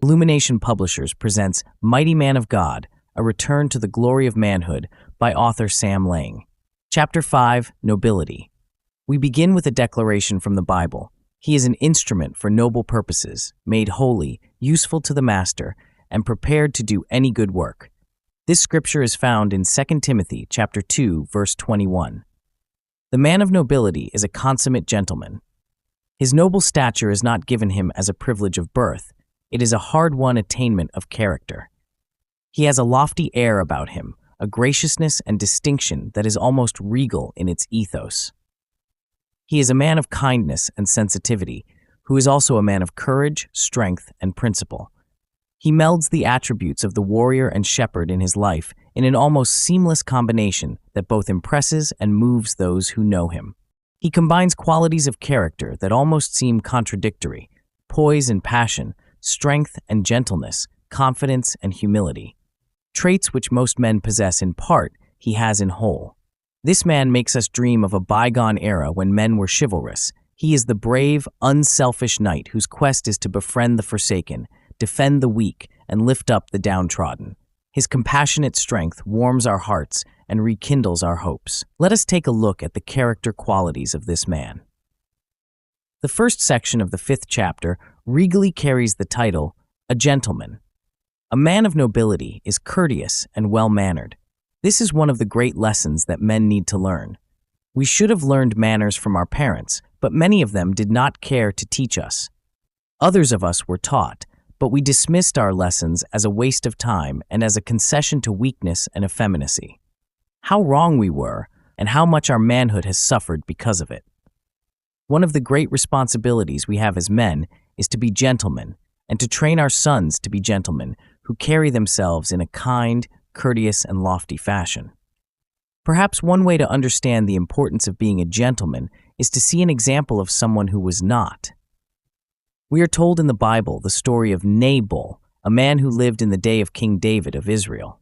Illumination Publishers presents Mighty Man of God, A Return to the Glory of Manhood by author Sam Laing. Chapter 5, Nobility. We begin with a declaration from the Bible. He is an instrument for noble purposes, made holy, useful to the master, and prepared to do any good work. This scripture is found in 2 Timothy chapter 2, verse 21. The man of nobility is a consummate gentleman. His noble stature is not given him as a privilege of birth. It is a hard-won attainment of character. He has a lofty air about him, a graciousness and distinction that is almost regal in its ethos. He is a man of kindness and sensitivity, who is also a man of courage, strength, and principle. He melds the attributes of the warrior and shepherd in his life in an almost seamless combination that both impresses and moves those who know him. He combines qualities of character that almost seem contradictory: poise and passion, strength and gentleness, confidence and humility. Traits which most men possess in part, he has in whole. This man makes us dream of a bygone era when men were chivalrous. He is the brave, unselfish knight whose quest is to befriend the forsaken, defend the weak, and lift up the downtrodden. His compassionate strength warms our hearts and rekindles our hopes. Let us take a look at the character qualities of this man. The first section of the 5th chapter regally carries the title, A Gentleman. A man of nobility is courteous and well-mannered. This is one of the great lessons that men need to learn. We should have learned manners from our parents, but many of them did not care to teach us. Others of us were taught, but we dismissed our lessons as a waste of time and as a concession to weakness and effeminacy. How wrong we were, and how much our manhood has suffered because of it. One of the great responsibilities we have as men is to be gentlemen, and to train our sons to be gentlemen who carry themselves in a kind, courteous, and lofty fashion. Perhaps one way to understand the importance of being a gentleman is to see an example of someone who was not. We are told in the Bible the story of Nabal, a man who lived in the day of King David of Israel.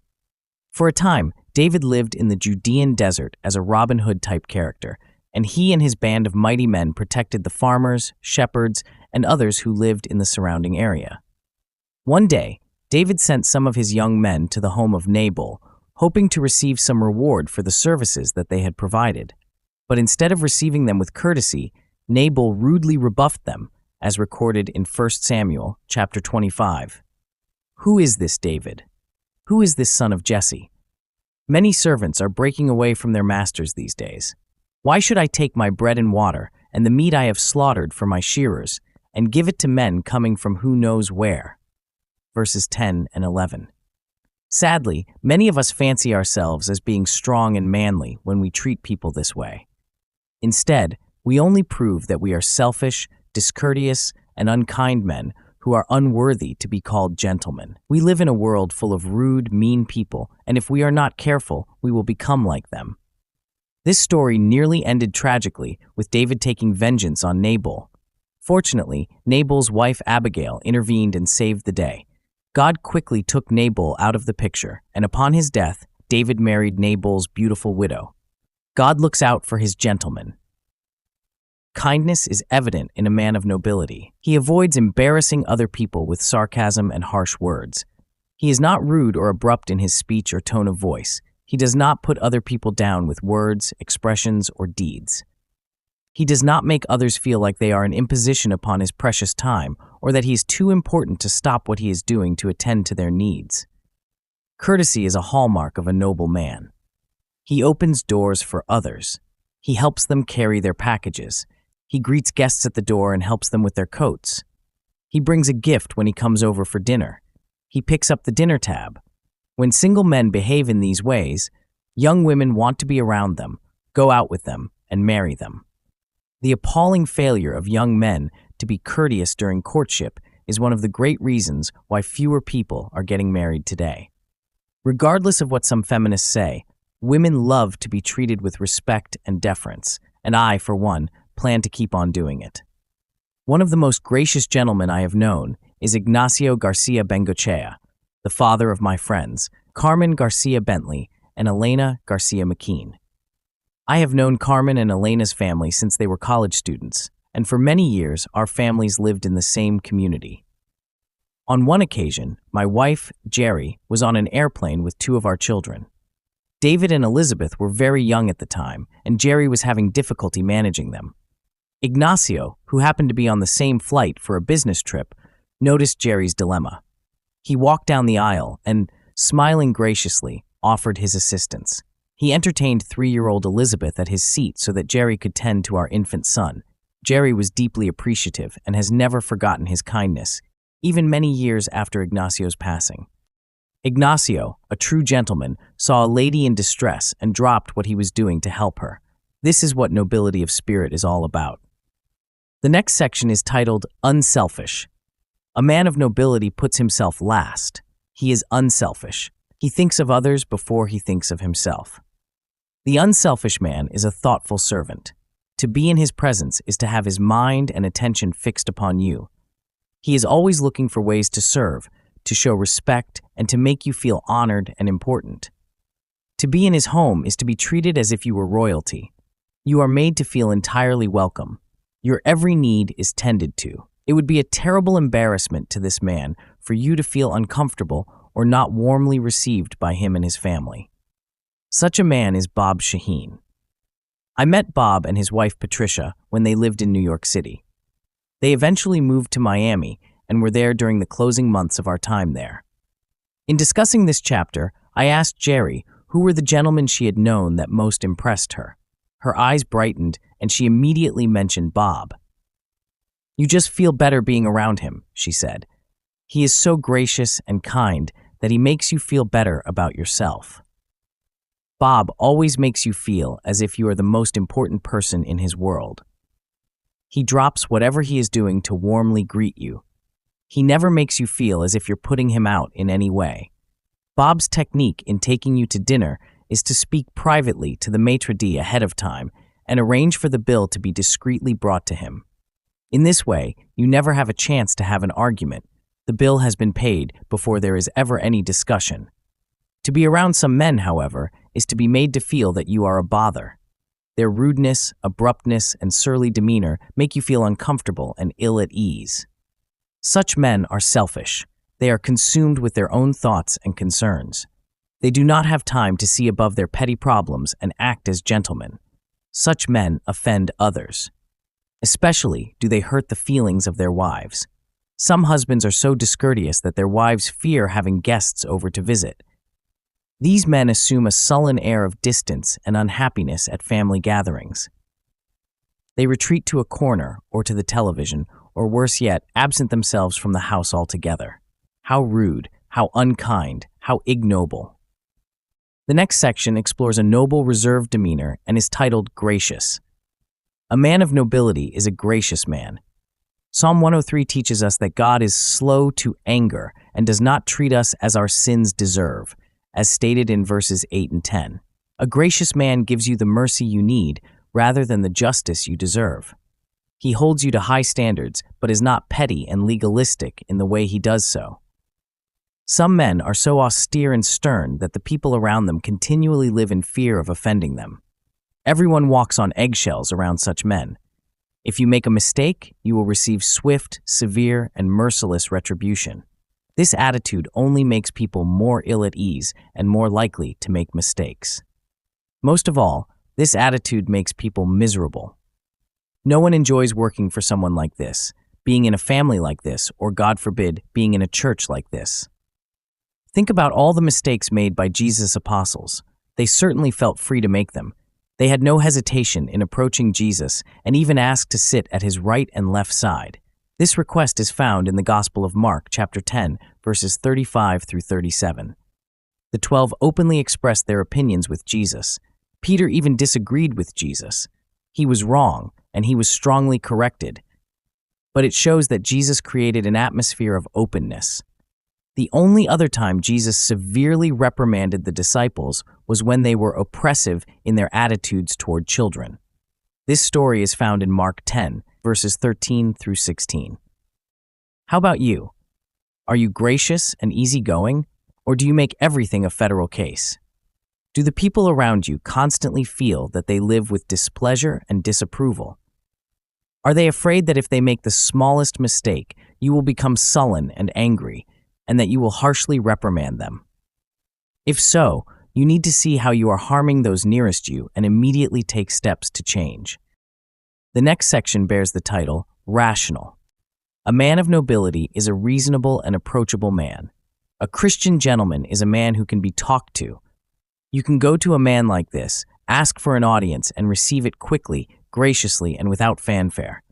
For a time, David lived in the Judean desert as a Robin Hood-type character, and he and his band of mighty men protected the farmers, shepherds, and others who lived in the surrounding area. One day, David sent some of his young men to the home of Nabal, hoping to receive some reward for the services that they had provided. But instead of receiving them with courtesy, Nabal rudely rebuffed them, as recorded in 1 Samuel chapter 25. Who is this David? Who is this son of Jesse? Many servants are breaking away from their masters these days. Why should I take my bread and water and the meat I have slaughtered for my shearers and give it to men coming from who knows where? Verses 10 and 11. Sadly, many of us fancy ourselves as being strong and manly when we treat people this way. Instead, we only prove that we are selfish, discourteous, and unkind men who are unworthy to be called gentlemen. We live in a world full of rude, mean people, and if we are not careful, we will become like them. This story nearly ended tragically with David taking vengeance on Nabal. Fortunately, Nabal's wife Abigail intervened and saved the day. God quickly took Nabal out of the picture, and upon his death, David married Nabal's beautiful widow. God looks out for his gentlemen. Kindness is evident in a man of nobility. He avoids embarrassing other people with sarcasm and harsh words. He is not rude or abrupt in his speech or tone of voice. He does not put other people down with words, expressions, or deeds. He does not make others feel like they are an imposition upon his precious time, or that he is too important to stop what he is doing to attend to their needs. Courtesy is a hallmark of a noble man. He opens doors for others. He helps them carry their packages. He greets guests at the door and helps them with their coats. He brings a gift when he comes over for dinner. He picks up the dinner tab. When single men behave in these ways, young women want to be around them, go out with them, and marry them. The appalling failure of young men to be courteous during courtship is one of the great reasons why fewer people are getting married today. Regardless of what some feminists say, women love to be treated with respect and deference, and I, for one, plan to keep on doing it. One of the most gracious gentlemen I have known is Ignacio Garcia Bengochea, the father of my friends, Carmen Garcia Bentley and Elena Garcia McKean. I have known Carmen and Elena's family since they were college students, and for many years our families lived in the same community. On one occasion, my wife, Jerry, was on an airplane with two of our children. David and Elizabeth were very young at the time, and Jerry was having difficulty managing them. Ignacio, who happened to be on the same flight for a business trip, noticed Jerry's dilemma. He walked down the aisle and, smiling graciously, offered his assistance. He entertained 3-year-old Elizabeth at his seat so that Jerry could tend to our infant son. Jerry was deeply appreciative and has never forgotten his kindness, even many years after Ignacio's passing. Ignacio, a true gentleman, saw a lady in distress and dropped what he was doing to help her. This is what nobility of spirit is all about. The next section is titled Unselfish. A man of nobility puts himself last. He is unselfish. He thinks of others before he thinks of himself. The unselfish man is a thoughtful servant. To be in his presence is to have his mind and attention fixed upon you. He is always looking for ways to serve, to show respect, and to make you feel honored and important. To be in his home is to be treated as if you were royalty. You are made to feel entirely welcome. Your every need is tended to. It would be a terrible embarrassment to this man for you to feel uncomfortable or not warmly received by him and his family. Such a man is Bob Shaheen. I met Bob and his wife Patricia when they lived in New York City. They eventually moved to Miami and were there during the closing months of our time there. In discussing this chapter, I asked Jerry who were the gentlemen she had known that most impressed her. Her eyes brightened and she immediately mentioned Bob. "You just feel better being around him," she said. "He is so gracious and kind that he makes you feel better about yourself." Bob always makes you feel as if you are the most important person in his world. He drops whatever he is doing to warmly greet you. He never makes you feel as if you're putting him out in any way. Bob's technique in taking you to dinner is to speak privately to the maitre d' ahead of time and arrange for the bill to be discreetly brought to him. In this way, you never have a chance to have an argument. The bill has been paid before there is ever any discussion. To be around some men, however, is to be made to feel that you are a bother. Their rudeness, abruptness, and surly demeanor make you feel uncomfortable and ill at ease. Such men are selfish. They are consumed with their own thoughts and concerns. They do not have time to see above their petty problems and act as gentlemen. Such men offend others. Especially do they hurt the feelings of their wives. Some husbands are so discourteous that their wives fear having guests over to visit. These men assume a sullen air of distance and unhappiness at family gatherings. They retreat to a corner or to the television, or worse yet, absent themselves from the house altogether. How rude, how unkind, how ignoble. The next section explores a noble, reserved demeanor and is titled Gracious. A man of nobility is a gracious man. Psalm 103 teaches us that God is slow to anger and does not treat us as our sins deserve, as stated in verses 8 and 10. A gracious man gives you the mercy you need rather than the justice you deserve. He holds you to high standards, but is not petty and legalistic in the way he does so. Some men are so austere and stern that the people around them continually live in fear of offending them. Everyone walks on eggshells around such men. If you make a mistake, you will receive swift, severe, and merciless retribution. This attitude only makes people more ill at ease and more likely to make mistakes. Most of all, this attitude makes people miserable. No one enjoys working for someone like this, being in a family like this, or God forbid, being in a church like this. Think about all the mistakes made by Jesus' apostles. They certainly felt free to make them. They had no hesitation in approaching Jesus and even asked to sit at his right and left side. This request is found in the Gospel of Mark, chapter 10, verses 35 through 37. The 12 openly expressed their opinions with Jesus. Peter even disagreed with Jesus. He was wrong, and he was strongly corrected. But it shows that Jesus created an atmosphere of openness. The only other time Jesus severely reprimanded the disciples was when they were oppressive in their attitudes toward children. This story is found in Mark 10, verses 13 through 16. How about you? Are you gracious and easygoing, or do you make everything a federal case? Do the people around you constantly feel that they live with displeasure and disapproval? Are they afraid that if they make the smallest mistake, you will become sullen and angry, and that you will harshly reprimand them? If so, you need to see how you are harming those nearest you and immediately take steps to change. The next section bears the title, Rational. A man of nobility is a reasonable and approachable man. A Christian gentleman is a man who can be talked to. You can go to a man like this, ask for an audience, and receive it quickly, graciously, and without fanfare.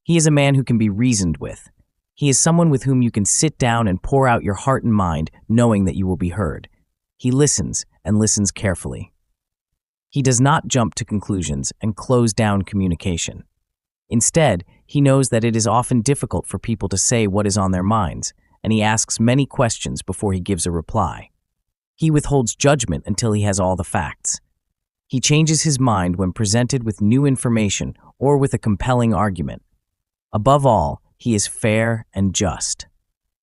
He is a man who can be reasoned with. He is someone with whom you can sit down and pour out your heart and mind, knowing that you will be heard. He listens, and listens carefully. He does not jump to conclusions and close down communication. Instead, he knows that it is often difficult for people to say what is on their minds, and he asks many questions before he gives a reply. He withholds judgment until he has all the facts. He changes his mind when presented with new information or with a compelling argument. Above all, he is fair and just.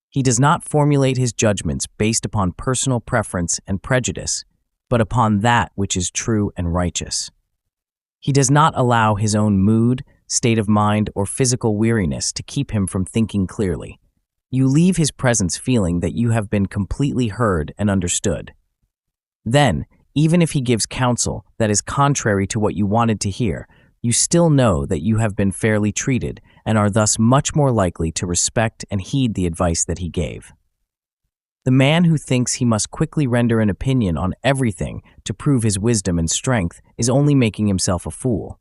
He does not formulate his judgments based upon personal preference and prejudice, but upon that which is true and righteous. He does not allow his own mood, state of mind, or physical weariness to keep him from thinking clearly. You leave his presence feeling that you have been completely heard and understood. Then, even if he gives counsel that is contrary to what you wanted to hear, you still know that you have been fairly treated and are thus much more likely to respect and heed the advice that he gave. The man who thinks he must quickly render an opinion on everything to prove his wisdom and strength is only making himself a fool.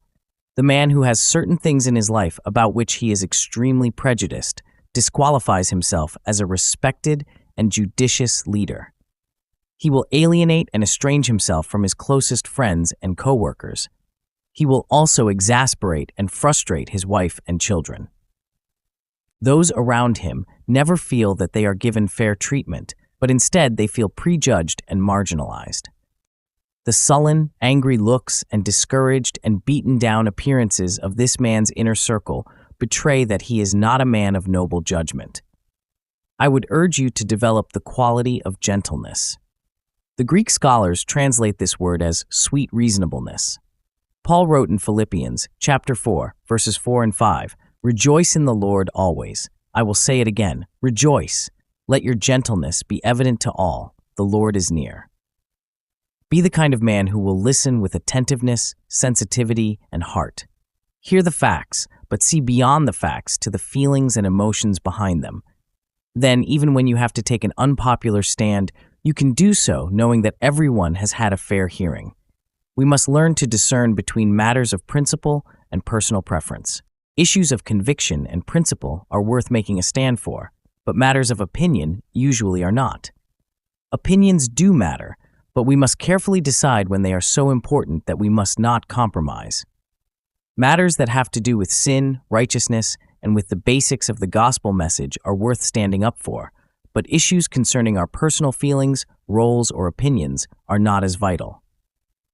The man who has certain things in his life about which he is extremely prejudiced disqualifies himself as a respected and judicious leader. He will alienate and estrange himself from his closest friends and co-workers. He will also exasperate and frustrate his wife and children. Those around him never feel that they are given fair treatment, but instead they feel prejudged and marginalized. The sullen, angry looks and discouraged and beaten down appearances of this man's inner circle betray that he is not a man of noble judgment. I would urge you to develop the quality of gentleness. The Greek scholars translate this word as sweet reasonableness. Paul wrote in Philippians chapter 4, verses 4 and 5, "Rejoice in the Lord always. I will say it again, rejoice. Let your gentleness be evident to all. The Lord is near." Be the kind of man who will listen with attentiveness, sensitivity, and heart. Hear the facts, but see beyond the facts to the feelings and emotions behind them. Then, even when you have to take an unpopular stand, you can do so knowing that everyone has had a fair hearing. We must learn to discern between matters of principle and personal preference. Issues of conviction and principle are worth making a stand for, but matters of opinion usually are not. Opinions do matter, but we must carefully decide when they are so important that we must not compromise. Matters that have to do with sin, righteousness, and with the basics of the gospel message are worth standing up for, but issues concerning our personal feelings, roles, or opinions are not as vital.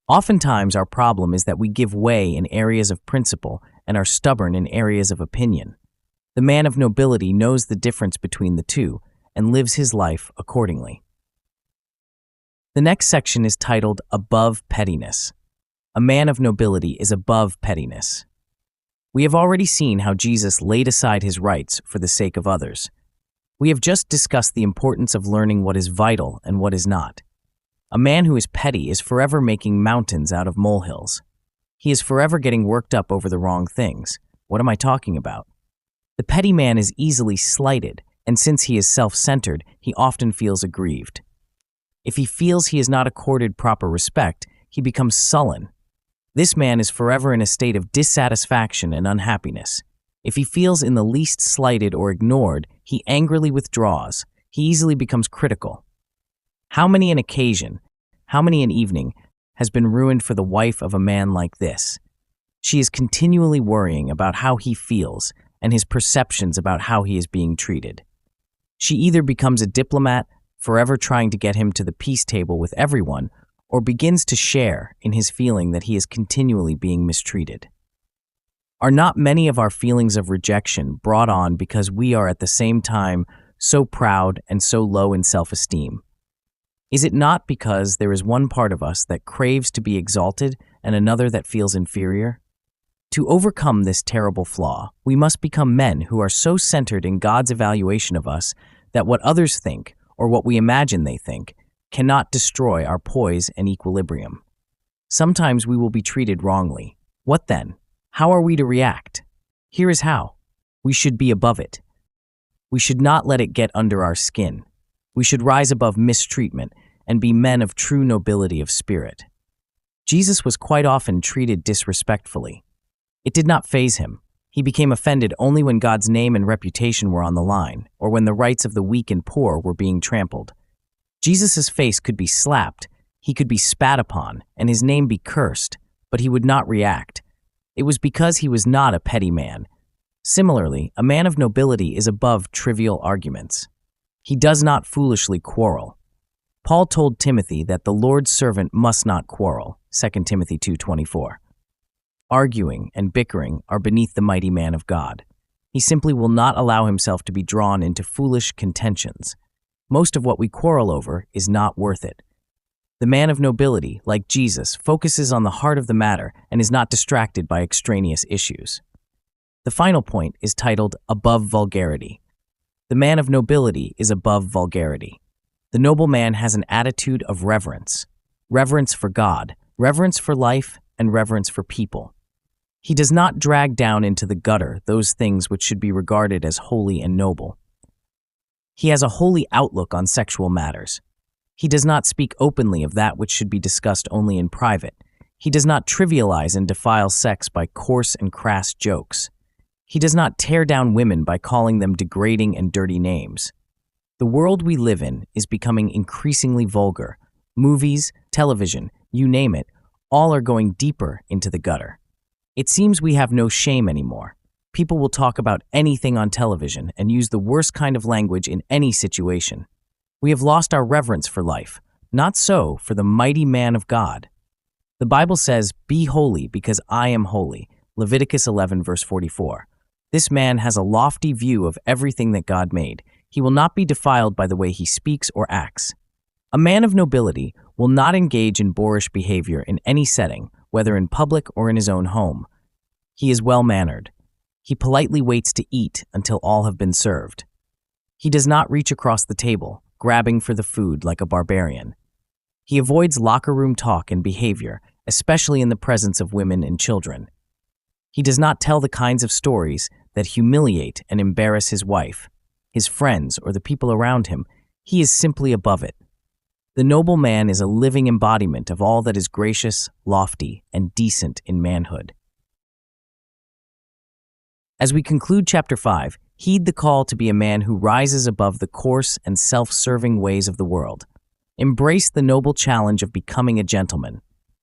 Oftentimes, our problem is that we give way in areas of principle and are stubborn in areas of opinion. The man of nobility knows the difference between the two and lives his life accordingly. The next section is titled Above Pettiness. A man of nobility is above pettiness. We have already seen how Jesus laid aside his rights for the sake of others. We have just discussed the importance of learning what is vital and what is not. A man who is petty is forever making mountains out of molehills. He is forever getting worked up over the wrong things. What am I talking about? The petty man is easily slighted, and since he is self-centered, he often feels aggrieved. If he feels he is not accorded proper respect, he becomes sullen. This man is forever in a state of dissatisfaction and unhappiness. If he feels in the least slighted or ignored, he angrily withdraws. He easily becomes critical. How many an occasion, how many an evening has been ruined for the wife of a man like this? She is continually worrying about how he feels and his perceptions about how he is being treated. She either becomes a diplomat, forever trying to get him to the peace table with everyone, or begins to share in his feeling that he is continually being mistreated. Are not many of our feelings of rejection brought on because we are at the same time so proud and so low in self-esteem? Is it not because there is one part of us that craves to be exalted and another that feels inferior? To overcome this terrible flaw, we must become men who are so centered in God's evaluation of us that what others think, or what we imagine they think, cannot destroy our poise and equilibrium. Sometimes we will be treated wrongly. What then? How are we to react? Here is how. We should be above it. We should not let it get under our skin. We should rise above mistreatment and be men of true nobility of spirit. Jesus was quite often treated disrespectfully. It did not faze him. He became offended only when God's name and reputation were on the line, or when the rights of the weak and poor were being trampled. Jesus' face could be slapped, he could be spat upon, and his name be cursed, but he would not react. It was because he was not a petty man. Similarly, a man of nobility is above trivial arguments. He does not foolishly quarrel. Paul told Timothy that the Lord's servant must not quarrel, 2 Timothy 2:24. Arguing and bickering are beneath the mighty man of God. He simply will not allow himself to be drawn into foolish contentions. Most of what we quarrel over is not worth it. The man of nobility, like Jesus, focuses on the heart of the matter and is not distracted by extraneous issues. The final point is titled Above Vulgarity. The man of nobility is above vulgarity. The noble man has an attitude of reverence. Reverence for God, reverence for life, and reverence for people. He does not drag down into the gutter those things which should be regarded as holy and noble. He has a holy outlook on sexual matters. He does not speak openly of that which should be discussed only in private. He does not trivialize and defile sex by coarse and crass jokes. He does not tear down women by calling them degrading and dirty names. The world we live in is becoming increasingly vulgar. Movies, television, you name it, all are going deeper into the gutter. It seems we have no shame anymore. People will talk about anything on television and use the worst kind of language in any situation. We have lost our reverence for life. Not so for the mighty man of God. The Bible says, "Be holy because I am holy," Leviticus 11 verse 44. This man has a lofty view of everything that God made. He will not be defiled by the way he speaks or acts. A man of nobility will not engage in boorish behavior in any setting, whether in public or in his own home. He is well-mannered. He politely waits to eat until all have been served. He does not reach across the table, grabbing for the food like a barbarian. He avoids locker room talk and behavior, especially in the presence of women and children. He does not tell the kinds of stories that humiliate and embarrass his wife, his friends, or the people around him. He is simply above it. The noble man is a living embodiment of all that is gracious, lofty, and decent in manhood. As we conclude Chapter 5, heed the call to be a man who rises above the coarse and self-serving ways of the world. Embrace the noble challenge of becoming a gentleman.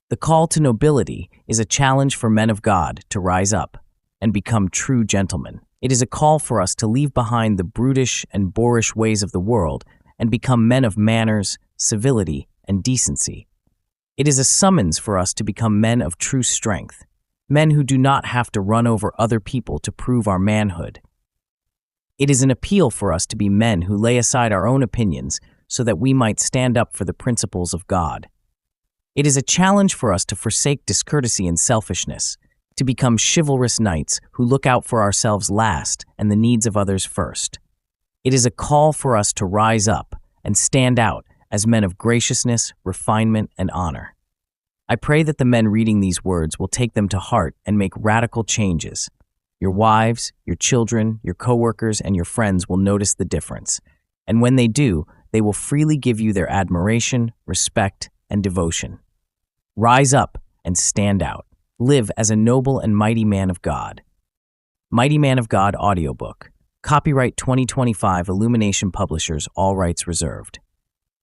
The call to nobility is a challenge for men of God to rise up and become true gentlemen. It is a call for us to leave behind the brutish and boorish ways of the world and become men of manners, civility, and decency. It is a summons for us to become men of true strength, men who do not have to run over other people to prove our manhood. It is an appeal for us to be men who lay aside our own opinions so that we might stand up for the principles of God. It is a challenge for us to forsake discourtesy and selfishness, to become chivalrous knights who look out for ourselves last and the needs of others first. It is a call for us to rise up and stand out as men of graciousness, refinement, and honor. I pray that the men reading these words will take them to heart and make radical changes. Your wives, your children, your coworkers, and your friends will notice the difference. And when they do, they will freely give you their admiration, respect, and devotion. Rise up and stand out. Live as a noble and mighty man of God. Mighty Man of God Audiobook. Copyright 2025 Illumination Publishers, all rights reserved.